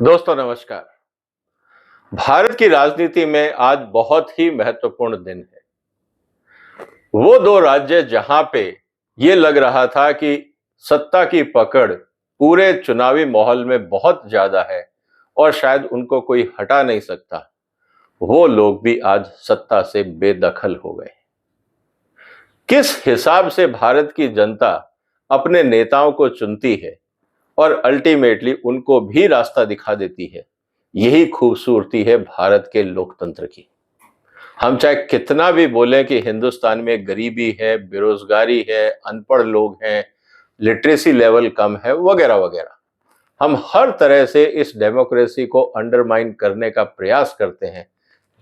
दोस्तों नमस्कार। भारत की राजनीति में आज बहुत ही महत्वपूर्ण दिन है। वो दो राज्य जहां पे ये लग रहा था कि सत्ता की पकड़ पूरे चुनावी माहौल में बहुत ज्यादा है और शायद उनको कोई हटा नहीं सकता, वो लोग भी आज सत्ता से बेदखल हो गए। किस हिसाब से भारत की जनता अपने नेताओं को चुनती है और अल्टीमेटली उनको भी रास्ता दिखा देती है, यही खूबसूरती है भारत के लोकतंत्र की। हम चाहे कितना भी बोलें कि हिंदुस्तान में गरीबी है, बेरोजगारी है, अनपढ़ लोग हैं, लिटरेसी लेवल कम है, वगैरह वगैरह, हम हर तरह से इस डेमोक्रेसी को अंडरमाइन करने का प्रयास करते हैं,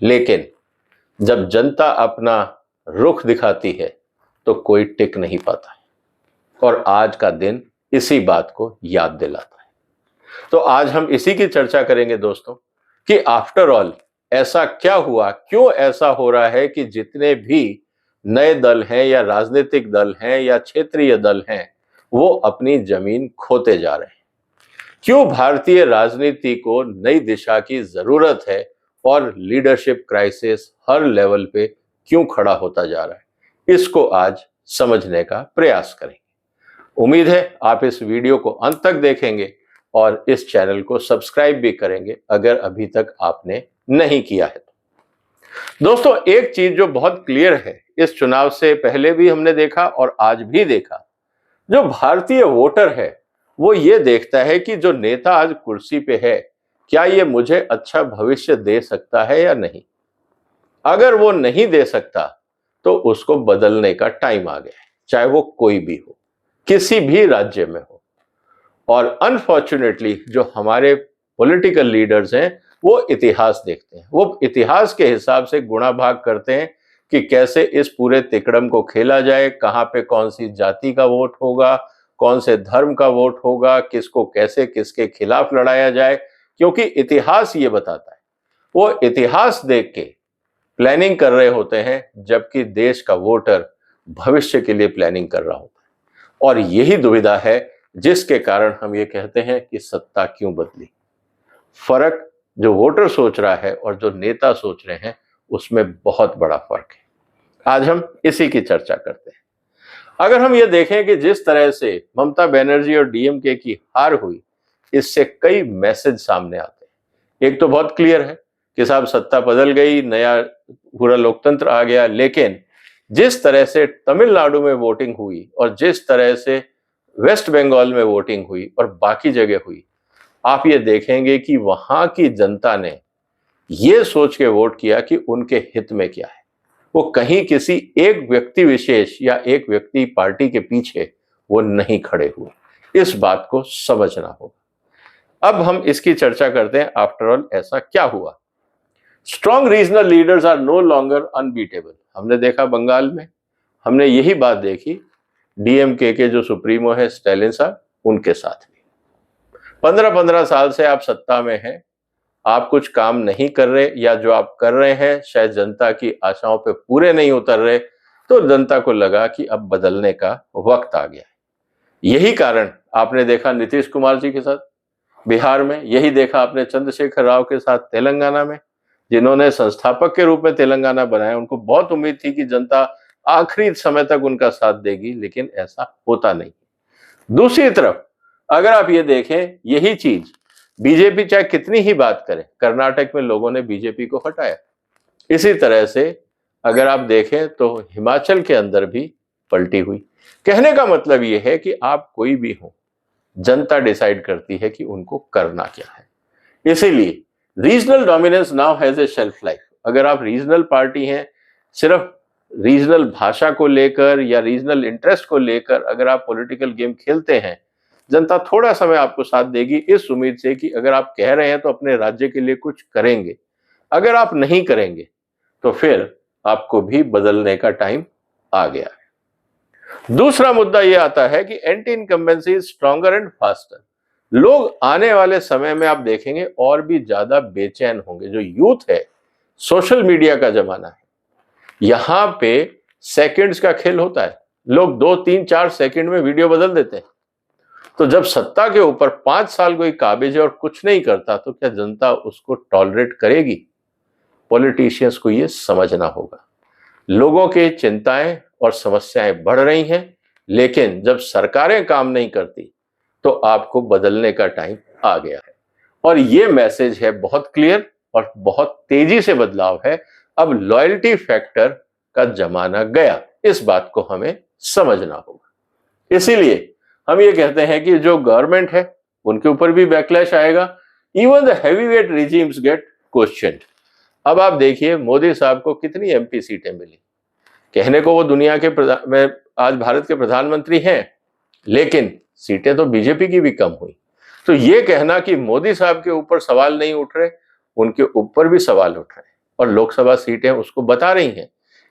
लेकिन जब जनता अपना रुख दिखाती है तो कोई टिक नहीं पाता है। और आज का दिन इसी बात को याद दिलाता है। तो आज हम इसी की चर्चा करेंगे दोस्तों कि आफ्टर ऑल ऐसा क्या हुआ, क्यों ऐसा हो रहा है कि जितने भी नए दल हैं या राजनीतिक दल हैं या क्षेत्रीय दल हैं, वो अपनी जमीन खोते जा रहे हैं। क्यों भारतीय राजनीति को नई दिशा की जरूरत है और लीडरशिप क्राइसिस हर लेवल पे क्यों खड़ा होता जा रहा है, इसको आज समझने का प्रयास करेंगे। उम्मीद है आप इस वीडियो को अंत तक देखेंगे और इस चैनल को सब्सक्राइब भी करेंगे अगर अभी तक आपने नहीं किया है तो। दोस्तों एक चीज जो बहुत क्लियर है, इस चुनाव से पहले भी हमने देखा और आज भी देखा, जो भारतीय वोटर है वो ये देखता है कि जो नेता आज कुर्सी पे है, क्या ये मुझे अच्छा भविष्य दे सकता है या नहीं। अगर वो नहीं दे सकता तो उसको बदलने का टाइम आ गया है, चाहे वो कोई भी हो, किसी भी राज्य में हो। और अनफॉर्चुनेटली जो हमारे पॉलिटिकल लीडर्स हैं वो इतिहास देखते हैं, वो इतिहास के हिसाब से गुणा भाग करते हैं कि कैसे इस पूरे तिकड़म को खेला जाए, कहां पे कौन सी जाति का वोट होगा, कौन से धर्म का वोट होगा, किसको कैसे किसके खिलाफ लड़ाया जाए, क्योंकि इतिहास ये बताता है। वो इतिहास देख के प्लानिंग कर रहे होते हैं, जबकि देश का वोटर भविष्य के लिए प्लानिंग कर रहा होता है। और यही दुविधा है जिसके कारण हम ये कहते हैं कि सत्ता क्यों बदली। फर्क जो वोटर सोच रहा है और जो नेता सोच रहे हैं, उसमें बहुत बड़ा फर्क है। आज हम इसी की चर्चा करते हैं। अगर हम ये देखें कि जिस तरह से ममता बनर्जी और डीएमके की हार हुई, इससे कई मैसेज सामने आते हैं। एक तो बहुत क्लियर है कि साहब सत्ता बदल गई, नया पूरा लोकतंत्र आ गया, लेकिन जिस तरह से तमिलनाडु में वोटिंग हुई और जिस तरह से वेस्ट बंगाल में वोटिंग हुई और बाकी जगह हुई, आप ये देखेंगे कि वहां की जनता ने ये सोच के वोट किया कि उनके हित में क्या है। वो कहीं किसी एक व्यक्ति विशेष या एक व्यक्ति पार्टी के पीछे वो नहीं खड़े हुए। इस बात को समझना होगा। अब हम इसकी चर्चा करते हैं, आफ्टर ऑल ऐसा क्या हुआ। Strong regional leaders are no longer unbeatable. हमने देखा बंगाल में, हमने यही बात देखी डीएमके के जो सुप्रीमो है स्टालिन साहब, उनके साथ भी 15-15 साल से आप सत्ता में हैं, आप कुछ काम नहीं कर रहे, या जो आप कर रहे हैं शायद जनता की आशाओं पे पूरे नहीं उतर रहे, तो जनता को लगा कि अब बदलने का वक्त आ गया है। यही कारण आपने देखा नीतीश कुमार जी के साथ बिहार में, यही देखा आपने चंद्रशेखर राव के साथ तेलंगाना में, जिन्होंने संस्थापक के रूप में तेलंगाना बनाया। उनको बहुत उम्मीद थी कि जनता आखिरी समय तक उनका साथ देगी, लेकिन ऐसा होता नहीं। दूसरी तरफ अगर आप ये देखें, यही चीज बीजेपी चाहे कितनी ही बात करे, कर्नाटक में लोगों ने बीजेपी को हटाया। इसी तरह से अगर आप देखें तो हिमाचल के अंदर भी पलटी हुई। कहने का मतलब ये है कि आप कोई भी हो, जनता डिसाइड करती है कि उनको करना क्या है। इसीलिए regional dominance now has a shelf life. अगर आप रीजनल पार्टी हैं, सिर्फ रीजनल भाषा को लेकर या रीजनल इंटरेस्ट को लेकर अगर आप पॉलिटिकल गेम खेलते हैं, जनता थोड़ा समय आपको साथ देगी इस उम्मीद से कि अगर आप कह रहे हैं तो अपने राज्य के लिए कुछ करेंगे। अगर आप नहीं करेंगे तो फिर आपको भी बदलने का टाइम आ गया है। दूसरा मुद्दा यह आता है कि anti incumbency is stronger and faster. लोग आने वाले समय में आप देखेंगे और भी ज्यादा बेचैन होंगे। जो यूथ है, सोशल मीडिया का जमाना है, यहां पे सेकंड्स का खेल होता है। लोग 2, 3, 4 सेकंड में वीडियो बदल देते हैं। तो जब सत्ता के ऊपर 5 साल कोई काबिज है और कुछ नहीं करता तो क्या जनता उसको टॉलरेट करेगी? पॉलिटिशियंस को ये समझना होगा। लोगों की चिंताएं और समस्याएं बढ़ रही हैं, लेकिन जब सरकारें काम नहीं करती तो आपको बदलने का टाइम आ गया है। और ये मैसेज है बहुत क्लियर और बहुत तेजी से बदलाव है। अब लॉयल्टी फैक्टर का जमाना गया, इस बात को हमें समझना होगा। इसीलिए हम ये कहते हैं कि जो गवर्नमेंट है उनके ऊपर भी बैकलैश आएगा। Even the heavyweight regimes get questioned. अब आप देखिए मोदी साहब को कितनी एमपी सीटें मिली। कहने को वो दुनिया के में आज भारत के प्रधानमंत्री हैं, लेकिन सीटें तो बीजेपी की भी कम हुई। तो ये कहना कि मोदी साहब के ऊपर सवाल नहीं उठ रहे, उनके ऊपर भी सवाल उठ रहे हैं और लोकसभा सीटें उसको बता रही हैं।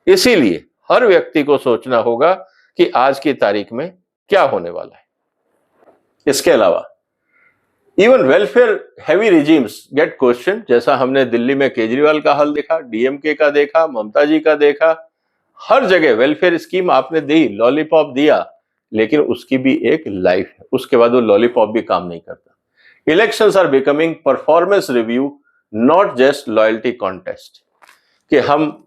इसीलिए हर व्यक्ति को सोचना होगा कि आज की तारीख में क्या होने वाला है। इसके अलावा even welfare heavy regimes get question. जैसा हमने दिल्ली में केजरीवाल का हाल देखा, डीएमके का देखा, ममता जी का देखा, हर जगह वेलफेयर स्कीम आपने दी, लॉलीपॉप दिया, लेकिन उसकी भी एक लाइफ है, उसके बाद वो लॉलीपॉप भी काम नहीं करता। Elections are becoming performance review, not just loyalty contest. कि हम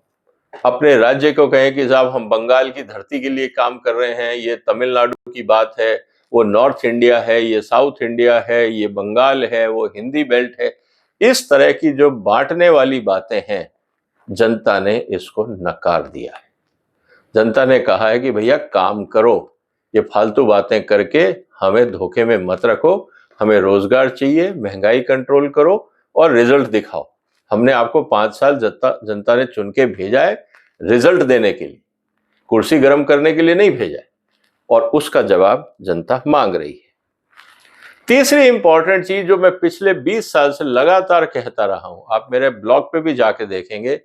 अपने राज्य को कहें कि साहब हम बंगाल की धरती के लिए काम कर रहे हैं, ये तमिलनाडु की बात है, वो नॉर्थ इंडिया है, ये साउथ इंडिया है, ये बंगाल है, वो हिंदी बेल्ट है। इस तरह की जो बांटने वाली बातें हैं, जनता ने इसको नकार दिया है। जनता ने कहा है कि भैया काम करो, ये फालतू बातें करके हमें धोखे में मत रखो, हमें रोजगार चाहिए, महंगाई कंट्रोल करो और रिजल्ट दिखाओ। हमने आपको 5 साल जनता ने चुन के भेजा है रिजल्ट देने के लिए, कुर्सी गर्म करने के लिए नहीं भेजा है, और उसका जवाब जनता मांग रही है। तीसरी इंपॉर्टेंट चीज जो मैं पिछले 20 साल से लगातार कहता रहा हूं, आप मेरे ब्लॉग पे भी जाके देखेंगे,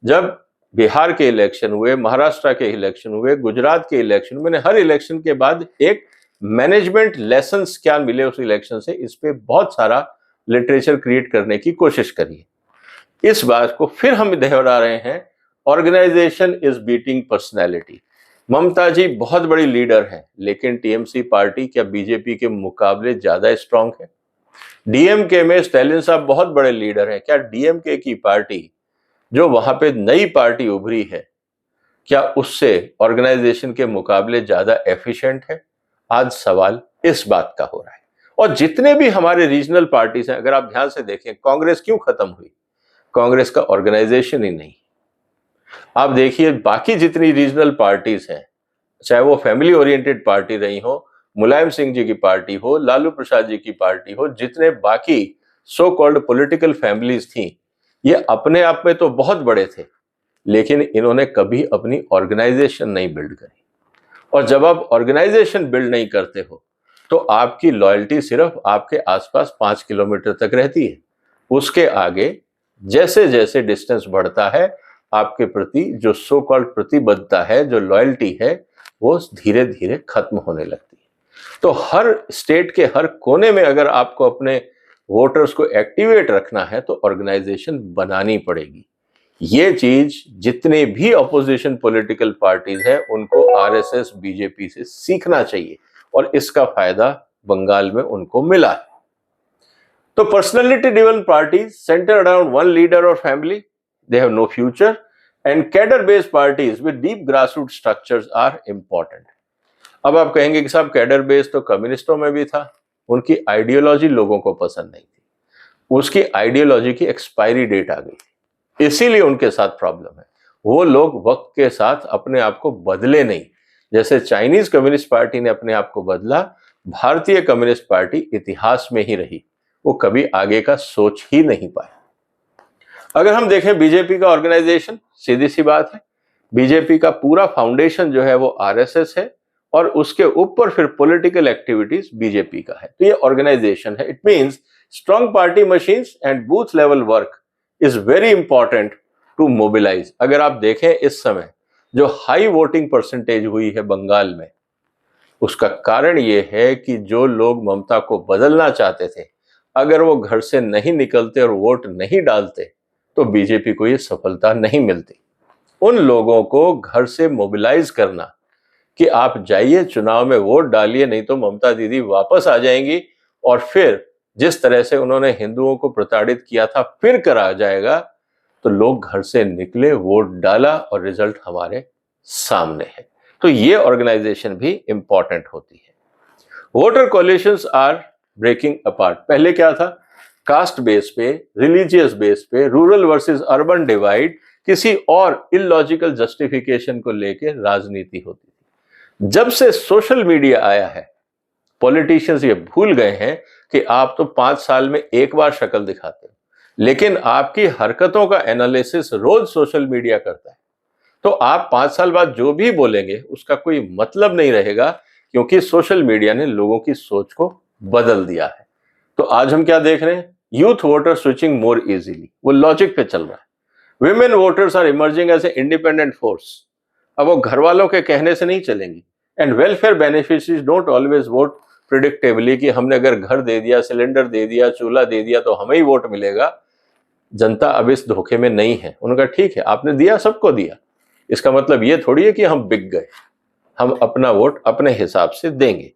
जब बिहार के इलेक्शन हुए, महाराष्ट्र के इलेक्शन हुए, गुजरात के इलेक्शन, मैंने हर इलेक्शन के बाद एक मैनेजमेंट लेसन्स क्या मिले उस इलेक्शन से, इस पे बहुत सारा लिटरेचर क्रिएट करने की कोशिश करी है। इस बात को फिर हम दोहरा रहे हैं, ऑर्गेनाइजेशन इज बीटिंग पर्सनैलिटी। ममता जी बहुत बड़ी लीडर हैं, लेकिन टीएमसी पार्टी क्या बीजेपी के मुकाबले ज्यादा स्ट्रांग है? डीएमके में स्टैलिन साहब बहुत बड़े लीडर हैं, क्या डीएमके की पार्टी जो वहां पे नई पार्टी उभरी है, क्या उससे ऑर्गेनाइजेशन के मुकाबले ज्यादा एफिशिएंट है? आज सवाल इस बात का हो रहा है। और जितने भी हमारे रीजनल पार्टीज हैं, अगर आप ध्यान से देखें, कांग्रेस क्यों खत्म हुई? कांग्रेस का ऑर्गेनाइजेशन ही नहीं। आप देखिए बाकी जितनी रीजनल पार्टीज हैं, चाहे वो फैमिली ओरिएंटेड पार्टी रही हो, मुलायम सिंह जी की पार्टी हो, लालू प्रसाद जी की पार्टी हो, जितने बाकी सो कॉल्ड पॉलिटिकल फैमिलीज थी, ये अपने आप में तो बहुत बड़े थे, लेकिन इन्होंने कभी अपनी ऑर्गेनाइजेशन नहीं बिल्ड करी। और जब आप ऑर्गेनाइजेशन बिल्ड नहीं करते हो तो आपकी लॉयल्टी सिर्फ आपके आसपास 5 किलोमीटर तक रहती है। उसके आगे जैसे जैसे डिस्टेंस बढ़ता है, आपके प्रति जो सो कॉल्ड प्रतिबद्धता है, जो लॉयल्टी है, वो धीरे धीरे खत्म होने लगती है। तो हर स्टेट के हर कोने में अगर आपको अपने वोटर्स को एक्टिवेट रखना है तो ऑर्गेनाइजेशन बनानी पड़ेगी। ये चीज जितने भी अपोजिशन पॉलिटिकल पार्टीज हैं उनको आरएसएस बीजेपी से सीखना चाहिए, और इसका फायदा बंगाल में उनको मिला है। तो personality driven parties centre around one leader और family, they have no future, and cadre based parties with deep grassroot structures are important. अब आप कहेंगे कि साहब कैडर बेस्ड तो कम्युनिस्टों में भी था, उनकी आइडियोलॉजी लोगों को पसंद नहीं थी, उसकी आइडियोलॉजी की एक्सपायरी डेट आ गई थी, इसीलिए उनके साथ प्रॉब्लम है। वो लोग वक्त के साथ अपने आप को बदले नहीं। जैसे चाइनीज कम्युनिस्ट पार्टी ने अपने आप को बदला, भारतीय कम्युनिस्ट पार्टी इतिहास में ही रही, वो कभी आगे का सोच ही नहीं पाया। अगर हम देखें बीजेपी का ऑर्गेनाइजेशन, सीधी सी बात है, बीजेपी का पूरा फाउंडेशन जो है वो आरएसएस है, और उसके ऊपर फिर पॉलिटिकल एक्टिविटीज बीजेपी का है। तो ये ऑर्गेनाइजेशन है। It means strong party machines and booth level work is very important to mobilise. अगर आप देखें इस समय जो हाई वोटिंग परसेंटेज हुई है बंगाल में, उसका कारण ये है कि जो लोग ममता को बदलना चाहते थे, अगर वो घर से नहीं निकलते और वोट नहीं डालते तो बीजेपी को ये सफलता नहीं मिलती। उन लोगों को घर से मोबिलाइज करना, कि आप जाइए चुनाव में वोट डालिए, नहीं तो ममता दीदी वापस आ जाएंगी और फिर जिस तरह से उन्होंने हिंदुओं को प्रताड़ित किया था फिर करा जाएगा। तो लोग घर से निकले, वोट डाला और रिजल्ट हमारे सामने है। तो ये ऑर्गेनाइजेशन भी इंपॉर्टेंट होती है। Voter coalitions are breaking apart. पहले क्या था, कास्ट बेस पे, रिलीजियस बेस पे, रूरल वर्सेस अर्बन डिवाइड, किसी और इलॉजिकल जस्टिफिकेशन को लेकर राजनीति होती थी। जब से सोशल मीडिया आया है, पॉलिटिशियंस ये भूल गए हैं कि आप तो 5 साल में एक बार शक्ल दिखाते हो, लेकिन आपकी हरकतों का एनालिसिस रोज सोशल मीडिया करता है। तो आप 5 साल बाद जो भी बोलेंगे उसका कोई मतलब नहीं रहेगा, क्योंकि सोशल मीडिया ने लोगों की सोच को बदल दिया है। तो आज हम क्या देख रहे हैं, youth voter switching more easily, वो लॉजिक पे चल रहा है। Women voters are emerging as a independent force. अब वो घर वालों के कहने से नहीं चलेंगी। And welfare beneficiaries don't always vote predictably कि हमने अगर घर दे दिया, सिलेंडर दे दिया, चूल्हा दे दिया तो हमें ही वोट मिलेगा। जनता अब इस धोखे में नहीं है। उन्होंने कहा ठीक है, आपने दिया, सबको दिया, इसका मतलब ये थोड़ी है कि हम बिक गए, हम अपना वोट अपने हिसाब से देंगे।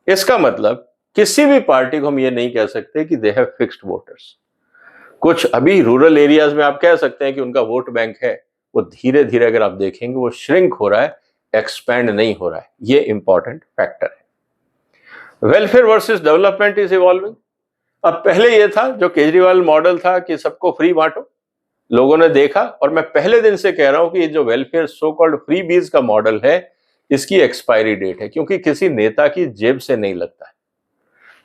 इसका मतलब किसी भी पार्टी को हम ये नहीं कह सकते कि दे हैव फिक्स्ड वोटर्स। कुछ अभी रूरल एरियाज में आप कह सकते हैं कि उनका वोट बैंक है, वो धीरे धीरे अगर आप देखेंगे वो श्रिंक हो रहा है, एक्सपैंड नहीं हो रहा है। ये इंपॉर्टेंट फैक्टर है। Welfare versus development is evolving. अब पहले ये था जो केजरीवाल मॉडल था कि सबको फ्री बांटो, लोगों ने देखा, और मैं पहले दिन से कह रहा हूं कि ये जो वेलफेयर सो कॉल्ड फ्री बीज का मॉडल है, इसकी एक्सपायरी डेट है, क्योंकि किसी नेता की जेब से नहीं लगता है।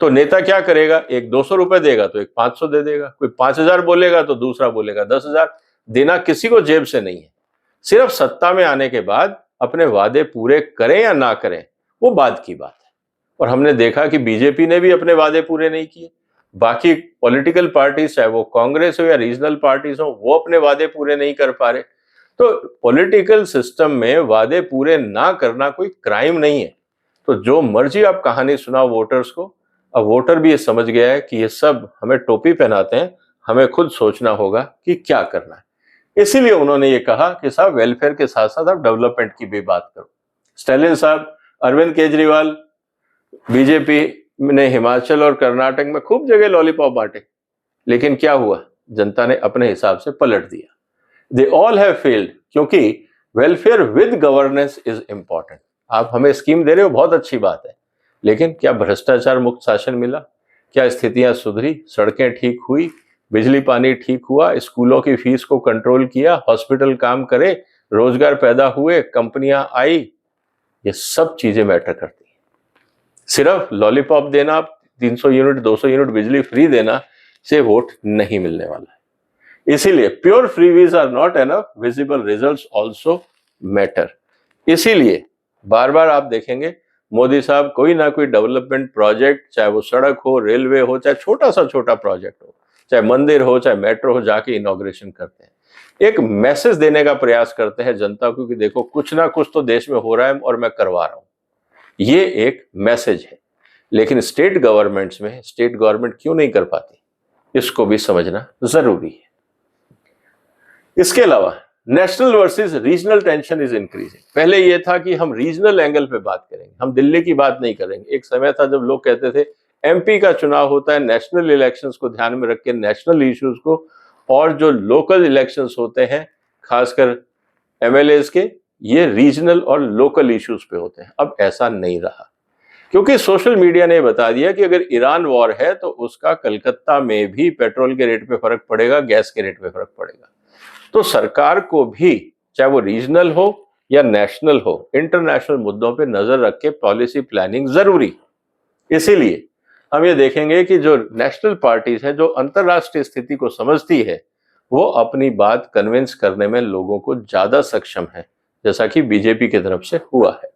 तो नेता क्या करेगा, एक 200 रुपए देगा तो एक 500 दे देगा, कोई 5000 बोलेगा तो दूसरा बोलेगा 10,000। देना किसी को जेब से नहीं है। सिर्फ सत्ता में आने के बाद अपने वादे पूरे करें या ना करें वो बाद की बात है। और हमने देखा कि बीजेपी ने भी अपने वादे पूरे नहीं किए। बाकी पॉलिटिकल पार्टीज, चाहे वो कांग्रेस हो या रीजनल पार्टीज हो, वो अपने वादे पूरे नहीं कर पा रहे। तो पॉलिटिकल सिस्टम में वादे पूरे ना करना कोई क्राइम नहीं है। तो जो मर्जी आप कहानी सुनाओ वोटर्स को, अब वोटर भी ये समझ गया है कि ये सब हमें टोपी पहनाते हैं, हमें खुद सोचना होगा कि क्या करना है। इसीलिए उन्होंने ये कहा कि साहब वेलफेयर के साथ साथ आप डेवलपमेंट की भी बात करो। स्टालिन साहब, अरविंद केजरीवाल, बीजेपी ने हिमाचल और कर्नाटक में खूब जगह लॉलीपॉप बांटे, लेकिन क्या हुआ, जनता ने अपने हिसाब से पलट दिया। दे ऑल हैव फेल्ड, क्योंकि welfare with governance is important. आप हमें स्कीम दे रहे हो, बहुत अच्छी बात है, लेकिन क्या भ्रष्टाचार मुक्त शासन मिला? क्या स्थितियां सुधरी? सड़कें ठीक हुई? बिजली पानी ठीक हुआ? स्कूलों की फीस को कंट्रोल किया? हॉस्पिटल काम करे? रोजगार पैदा हुए? कंपनियां आई? ये सब चीजें मैटर करती हैं। सिर्फ लॉलीपॉप देना, 300 यूनिट 200 यूनिट बिजली फ्री देना से वोट नहीं मिलने वाला है। इसीलिए pure freebies are not enough, visible results also matter. इसीलिए बार बार आप देखेंगे मोदी साहब कोई ना कोई डेवलपमेंट प्रोजेक्ट, चाहे वो सड़क हो, रेलवे हो, चाहे छोटा सा छोटा प्रोजेक्ट हो, चाहे मंदिर हो, चाहे मेट्रो हो, जाके इनॉग्रेशन करते हैं। एक मैसेज देने का प्रयास करते हैं जनता को कि देखो कुछ ना कुछ तो देश में हो रहा है और मैं करवा रहा हूं। ये एक मैसेज है। लेकिन स्टेट गवर्नमेंट्स में स्टेट गवर्नमेंट क्यों नहीं कर पाती, इसको भी समझना जरूरी है। इसके अलावा national versus regional tension is increasing. पहले यह था कि हम रीजनल एंगल पे बात करेंगे, हम दिल्ली की बात नहीं करेंगे। एक समय था जब लोग कहते थे एमपी का चुनाव होता है नेशनल इलेक्शंस को ध्यान में रख के, नेशनल इश्यूज को, और जो लोकल इलेक्शंस होते हैं खासकर एमएलएज के, ये रीजनल और लोकल इश्यूज पे होते हैं। अब ऐसा नहीं रहा, क्योंकि सोशल मीडिया ने बता दिया कि अगर ईरान वॉर है तो उसका कलकत्ता में भी पेट्रोल के रेट पे फर्क पड़ेगा, गैस के रेट पे फर्क पड़ेगा। तो सरकार को भी, चाहे वो रीजनल हो या नेशनल हो, इंटरनेशनल मुद्दों पे नजर रख के पॉलिसी प्लानिंग जरूरी। इसीलिए हम ये देखेंगे कि जो नेशनल पार्टीज हैं, जो अंतरराष्ट्रीय स्थिति को समझती है, वो अपनी बात कन्विंस करने में लोगों को ज्यादा सक्षम है, जैसा कि बीजेपी की तरफ से हुआ है।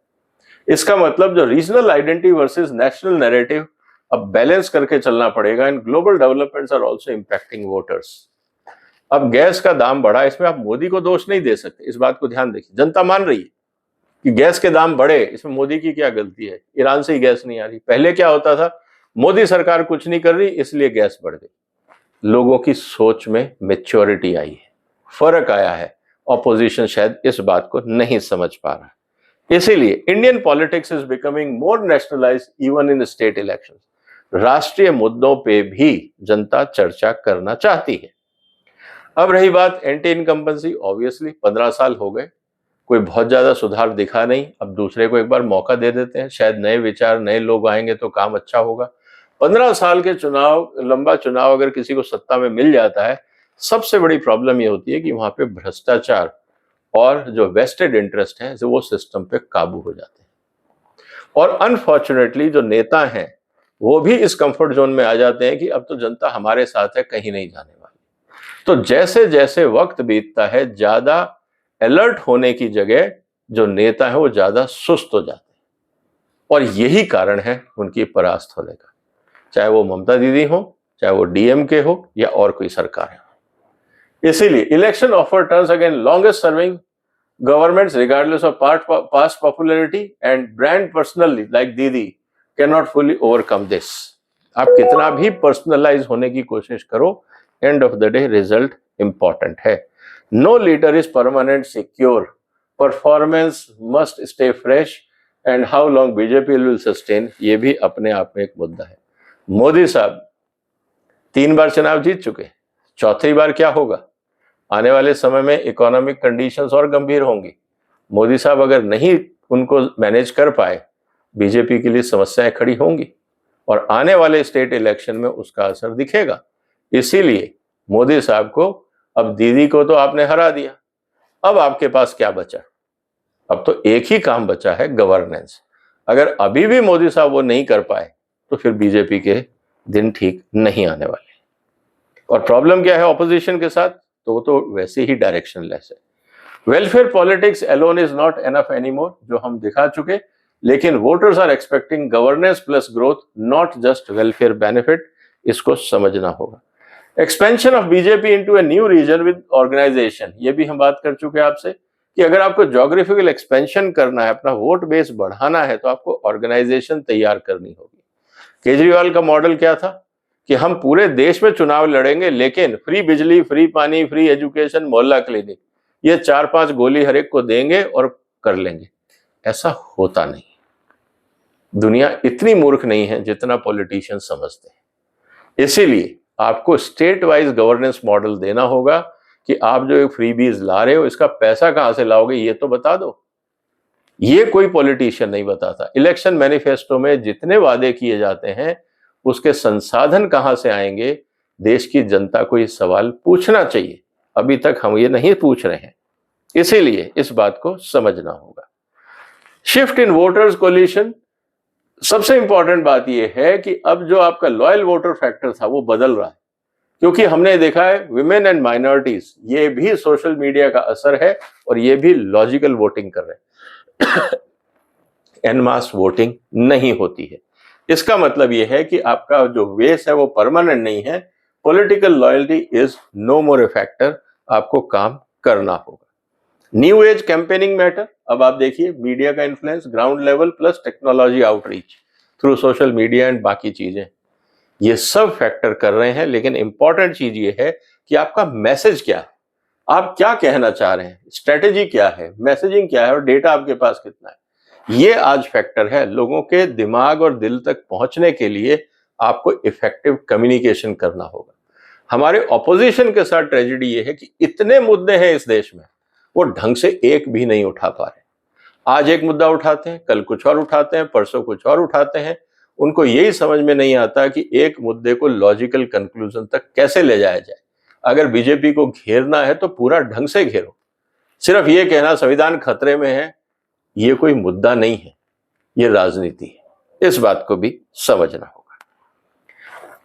इसका मतलब जो regional identity versus national narrative अब बैलेंस करके चलना पड़ेगा। And global developments are also impacting voters. अब गैस का दाम बढ़ा, इसमें आप मोदी को दोष नहीं दे सकते, इस बात को ध्यान देखिए। जनता मान रही है कि गैस के दाम बढ़े, इसमें मोदी की क्या गलती है? ईरान से ही गैस नहीं आ रही। पहले क्या होता था, मोदी सरकार कुछ नहीं कर रही इसलिए गैस बढ़ गई। लोगों की सोच में मैच्योरिटी आई है, फर्क आया है। ऑपोजिशन शायद इस बात को नहीं समझ पा रहा। इसीलिए Indian politics is becoming more nationalised even in state elections. राष्ट्रीय मुद्दों पे भी जनता चर्चा करना चाहती है। अब रही बात एंटी इनकम्बेंसी, ऑब्वियसली 15 साल हो गए, कोई बहुत ज्यादा सुधार दिखा नहीं। अब दूसरे को एक बार मौका दे देते हैं, शायद नए विचार, नए लोग आएंगे तो काम अच्छा होगा। 15 साल के चुनाव, लंबा चुनाव अगर किसी को सत्ता में मिल जाता है, सबसे बड़ी प्रॉब्लम ये होती है कि वहां पे भ्रष्टाचार और जो वेस्टेड इंटरेस्ट है वो सिस्टम पे काबू हो जाते हैं। और अनफॉर्चुनेटली जो नेता हैं वो भी इस कंफर्ट जोन में आ जाते हैं कि अब तो जनता हमारे साथ है, कहीं नहीं जाने वाली। तो जैसे जैसे वक्त बीतता है, ज्यादा अलर्ट होने की जगह जो नेता है वो ज्यादा सुस्त हो जाते हैं, और यही कारण है उनकी परास्त होने का, चाहे वो ममता दीदी हो, चाहे वो डीएमके हो या और कोई सरकार है। इसीलिए election offer turns again longest serving governments regardless of past popularity and brand personally like दीदी cannot fully overcome this। आप कितना भी पर्सनलाइज होने की कोशिश करो, end of the day result important है। No leader is permanent secure, performance must stay fresh, and how long BJP will sustain, ये भी अपने आप में एक मुद्दा है। मोदी साहब 3 बार चुनाव जीत चुके, चौथी बार क्या होगा? आने वाले समय में इकोनॉमिक कंडीशंस और गंभीर होंगी। मोदी साहब अगर नहीं उनको मैनेज कर पाए, बीजेपी के लिए समस्याएं खड़ी होंगी, और आने वाले स्टेट इलेक्शन में उसका असर दिखेगा। इसीलिए मोदी साहब को, अब दीदी को तो आपने हरा दिया, अब आपके पास क्या बचा? अब तो एक ही काम बचा है, गवर्नेंस। अगर अभी भी मोदी साहब वो नहीं कर पाए तो फिर बीजेपी के दिन ठीक नहीं आने वाले। और प्रॉब्लम क्या है ऑपोजिशन के साथ? तो वो तो वैसे ही डायरेक्शनलेस है। Welfare politics alone is not enough anymore, जो हम दिखा चुके, लेकिन voters are expecting governance plus growth, not just welfare benefit. इसको समझना होगा। Expansion of BJP into a new region with organisation, ये भी हम बात कर चुके आपसे कि अगर आपको ज्योग्राफिकल एक्सपेंशन करना है, अपना वोट बेस बढ़ाना है, तो आपको ऑर्गेनाइजेशन तैयार करनी होगी। केजरीवाल का मॉडल क्या था कि हम पूरे देश में चुनाव लड़ेंगे, लेकिन फ्री बिजली, फ्री पानी, फ्री एजुकेशन, मोहल्ला क्लिनिक, ये 4-5 गोली हर एक को देंगे और कर लेंगे। ऐसा होता नहीं। दुनिया इतनी मूर्ख नहीं है जितना पॉलिटिशियन समझते हैं। इसीलिए आपको स्टेट वाइज गवर्नेंस मॉडल देना होगा कि आप जो फ्री बीज ला रहे हो, इसका पैसा कहां से लाओगे, ये तो बता दो। ये कोई पॉलिटिशियन नहीं बताता। इलेक्शन मैनिफेस्टो में जितने वादे किए जाते हैं, उसके संसाधन कहां से आएंगे, देश की जनता को ये सवाल पूछना चाहिए। अभी तक हम ये नहीं पूछ रहे हैं, इसीलिए इस बात को समझना होगा। शिफ्ट इन वोटर्स कोलिशन, सबसे इंपॉर्टेंट बात यह है कि अब जो आपका लॉयल वोटर फैक्टर था वो बदल रहा है, क्योंकि हमने देखा है विमेन एंड माइनॉरिटीज, ये भी सोशल मीडिया का असर है और ये भी लॉजिकल वोटिंग कर रहे हैं। एन मास वोटिंग नहीं होती है। इसका मतलब यह है कि आपका जो बेस है वो परमानेंट नहीं है। Political loyalty is no more a factor, आपको काम करना होगा। न्यू एज कैंपेनिंग मैटर, अब आप देखिए मीडिया का influence, ground level plus technology outreach through social media and बाकी चीजें, ये सब फैक्टर कर रहे हैं। लेकिन इंपॉर्टेंट चीज ये है कि आपका मैसेज क्या है, आप क्या कहना चाह रहे हैं, स्ट्रेटेजी क्या है, मैसेजिंग क्या है, और डेटा आपके पास कितना है, ये आज फैक्टर है। लोगों के दिमाग और दिल तक पहुंचने के लिए आपको इफेक्टिव कम्युनिकेशन करना होगा। हमारे ऑपोजिशन के साथ ट्रेजेडी ये है कि इतने मुद्दे हैं इस देश में, वो ढंग से एक भी नहीं उठा पा रहे। आज एक मुद्दा उठाते हैं, कल कुछ और उठाते हैं, परसों कुछ और उठाते हैं। उनको यही समझ में नहीं आता कि एक मुद्दे को लॉजिकल कंक्लूजन तक कैसे ले जाया जाए। अगर बीजेपी को घेरना है तो पूरा ढंग से घेरो। सिर्फ ये कहना संविधान खतरे में है, ये कोई मुद्दा नहीं है, ये राजनीति है। इस बात को भी समझना होगा।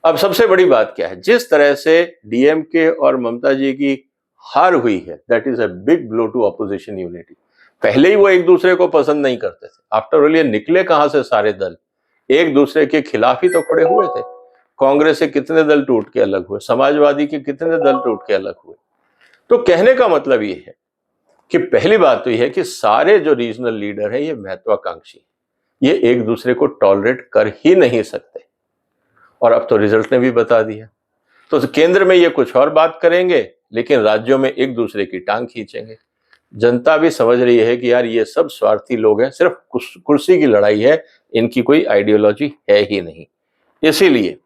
अब सबसे बड़ी बात क्या है, जिस तरह से डीएमके और ममता जी की हार हुई है, that is a big blow to opposition unity. पहले ही वो एक दूसरे को पसंद नहीं करते थे, आफ्टर ऑल ये निकले कहां से सारे दल, एक दूसरे के खिलाफ ही तो खड़े हुए थे। कांग्रेस से कितने दल टूट के अलग हुए, समाजवादी के कितने दल टूट के अलग हुए। तो कहने का मतलब ये है कि पहली बात तो यह है कि सारे जो रीजनल लीडर हैं ये महत्वाकांक्षी, ये एक दूसरे को टॉलरेट कर ही नहीं सकते। और अब तो रिजल्ट ने भी बता दिया। तो केंद्र में ये कुछ और बात करेंगे, लेकिन राज्यों में एक दूसरे की टांग खींचेंगे। जनता भी समझ रही है कि यार ये सब स्वार्थी लोग हैं, सिर्फ कुर्सी की लड़ाई है, इनकी कोई आइडियोलॉजी है ही नहीं। इसीलिए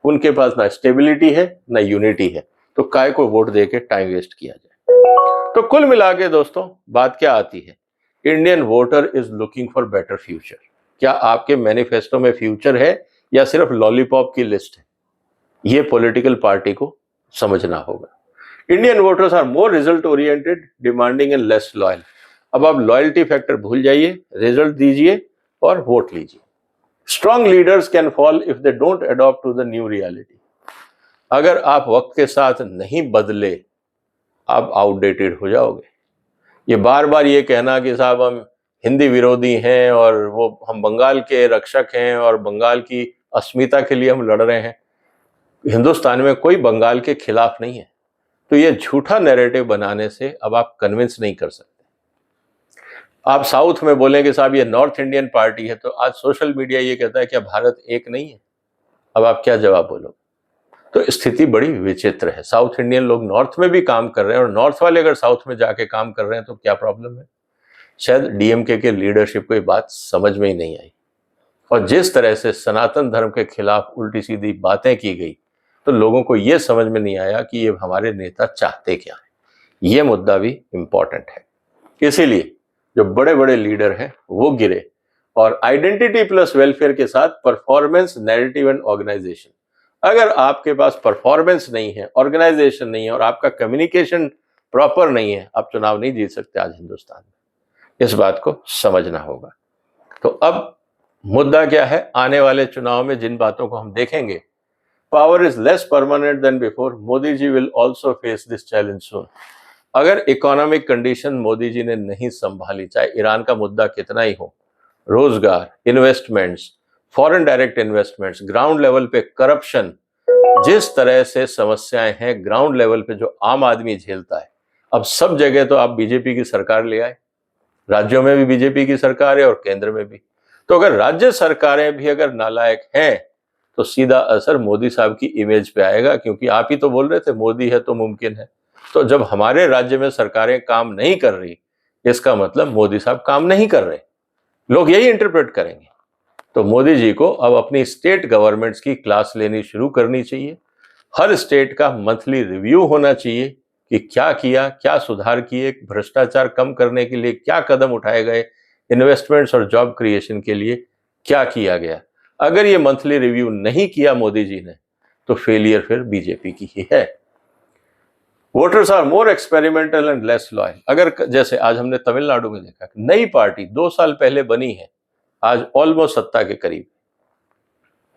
उनके पास ना स्टेबिलिटी है ना यूनिटी है, तो काय को वोट देके टाइम वेस्ट किया जाए। तो कुल मिला के दोस्तों बात क्या आती है, Indian voter is looking for better future. क्या आपके मैनिफेस्टो में फ्यूचर है या सिर्फ लॉलीपॉप की लिस्ट है, ये पॉलिटिकल पार्टी को समझना होगा। Indian voters are more result oriented, demanding and less loyal. अब आप लॉयल्टी फैक्टर भूल जाइए, रिजल्ट दीजिए और वोट लीजिए। Strong leaders can fall if they don't adopt to the new reality. अगर आप वक्त के साथ नहीं बदले, आप आउटडेटेड हो जाओगे। ये बार बार ये कहना कि साहब हम हिंदी विरोधी हैं और वो हम बंगाल के रक्षक हैं और बंगाल की अस्मिता के लिए हम लड़ रहे हैं, हिंदुस्तान में कोई बंगाल के खिलाफ नहीं है। तो ये झूठा नैरेटिव बनाने से अब आप कन्विंस नहीं कर सकते। आप साउथ में बोलें कि साहब ये नॉर्थ इंडियन पार्टी है, तो आज सोशल मीडिया ये कहता है कि भारत एक नहीं है। अब आप क्या जवाब बोलोगे? तो स्थिति बड़ी विचित्र है। साउथ इंडियन लोग नॉर्थ में भी काम कर रहे हैं और नॉर्थ वाले अगर साउथ में जाके काम कर रहे हैं तो क्या प्रॉब्लम है? शायद डीएमके के लीडरशिप को ये बात समझ में ही नहीं आई, और जिस तरह से सनातन धर्म के खिलाफ उल्टी सीधी बातें की गई, तो लोगों को ये समझ में नहीं आया कि ये हमारे नेता चाहते क्या है। ये मुद्दा भी इंपॉर्टेंट है। इसीलिए जो बड़े बड़े लीडर हैं वो गिरे, और आइडेंटिटी प्लस वेलफेयर के साथ परफॉर्मेंस, नैरेटिव एंड ऑर्गेनाइजेशन। अगर आपके पास परफॉर्मेंस नहीं है, ऑर्गेनाइजेशन नहीं है और आपका कम्युनिकेशन प्रॉपर नहीं है, आप चुनाव नहीं जीत सकते आज हिंदुस्तान में। इस बात को समझना होगा। तो अब मुद्दा क्या है, आने वाले चुनाव में जिन बातों को हम देखेंगे, power is less permanent than before, Modi ji will also face this challenge soon. अगर इकोनॉमिक कंडीशन मोदी जी ने नहीं संभाली, चाहे ईरान का मुद्दा कितना ही हो, रोजगार, investments, foreign direct investments, ground level पे करप्शन, जिस तरह से समस्याएं हैं ग्राउंड लेवल पे जो आम आदमी झेलता है, अब सब जगह तो आप बीजेपी की सरकार ले आए, राज्यों में भी बीजेपी की सरकार है और केंद्र में भी। तो अगर राज्य सरकारें भी अगर नालायक हैं, तो सीधा असर मोदी साहब की इमेज पे आएगा, क्योंकि आप ही तो बोल रहे थे मोदी है तो मुमकिन है। तो जब हमारे राज्य में सरकारें काम नहीं कर रही, इसका मतलब मोदी साहब काम नहीं कर रहे, लोग यही इंटरप्रेट करेंगे। तो मोदी जी को अब अपनी स्टेट गवर्नमेंट्स की क्लास लेनी शुरू करनी चाहिए। हर स्टेट का मंथली रिव्यू होना चाहिए कि क्या किया, क्या सुधार किए, भ्रष्टाचार कम करने के लिए क्या कदम उठाए गए, इन्वेस्टमेंट्स और जॉब क्रिएशन के लिए क्या किया गया। अगर ये मंथली रिव्यू नहीं किया मोदी जी ने, तो फेलियर फिर बीजेपी की ही है। Voters are more experimental and less loyal. अगर जैसे आज हमने तमिलनाडु में देखा, नई पार्टी 2 साल पहले बनी है, आज ऑलमोस्ट सत्ता के करीब।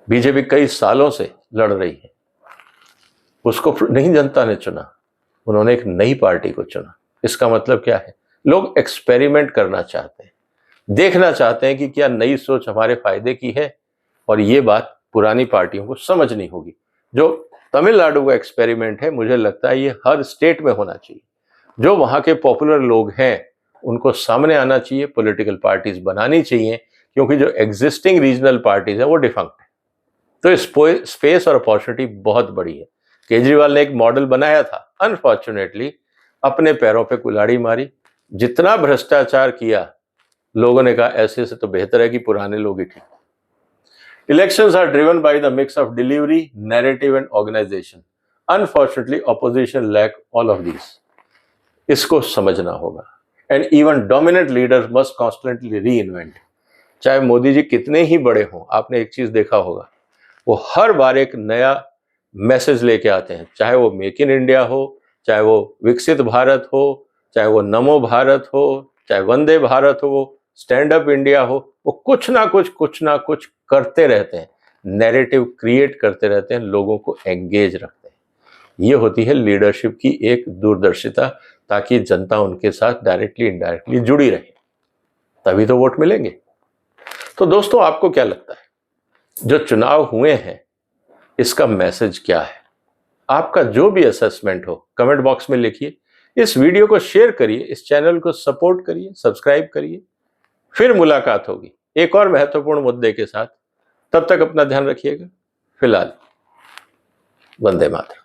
बीजेपी कई सालों से लड़ रही है, उसको नहीं जनता ने चुना, उन्होंने एक नई पार्टी को चुना। इसका मतलब क्या है, लोग एक्सपेरिमेंट करना चाहते हैं, देखना चाहते हैं कि क्या नई सोच हमारे फायदे की है, और ये बात पुरानी पार्टियों को समझनी होगी। जो तमिलनाडु का एक्सपेरिमेंट है, मुझे लगता है ये हर स्टेट में होना चाहिए। जो वहाँ के पॉपुलर लोग हैं उनको सामने आना चाहिए, पॉलिटिकल पार्टीज बनानी चाहिए, क्योंकि जो एग्जिस्टिंग रीजनल पार्टीज है वो डिफंक्ट है। तो स्पेस और अपॉर्चुनिटी बहुत बड़ी है। केजरीवाल ने एक मॉडल बनाया था, अनफॉर्चुनेटली अपने पैरों पे कुल्हाड़ी मारी। जितना भ्रष्टाचार किया, लोगों ने कहा ऐसे से तो बेहतर है कि पुराने लोग ही ठीक। Elections are driven by the mix of delivery, narrative and organization. Unfortunately, opposition lack all of these. इसको समझना होगा। And even dominant leaders must constantly reinvent. चाहे मोदी जी कितने ही बड़े हों, आपने एक चीज देखा होगा, वो हर बार एक नया मैसेज लेके आते हैं। चाहे वो मेक इन इंडिया हो, चाहे वो विकसित भारत हो, चाहे वो नमो भारत हो, चाहे वंदे भारत हो, स्टैंड अप इंडिया हो, वो कुछ ना कुछ करते रहते हैं, नैरेटिव क्रिएट करते रहते हैं, लोगों को एंगेज रखते हैं। ये होती है लीडरशिप की एक दूरदर्शिता, ताकि जनता उनके साथ डायरेक्टली इनडायरेक्टली जुड़ी रहे, तभी तो वोट मिलेंगे। तो दोस्तों, आपको क्या लगता है, जो चुनाव हुए हैं इसका मैसेज क्या है? आपका जो भी असेसमेंट हो कमेंट बॉक्स में लिखिए। इस वीडियो को शेयर करिए, इस चैनल को सपोर्ट करिए, सब्सक्राइब करिए। फिर मुलाकात होगी एक और महत्वपूर्ण मुद्दे के साथ। तब तक अपना ध्यान रखिएगा। फिलहाल वंदे मातरम।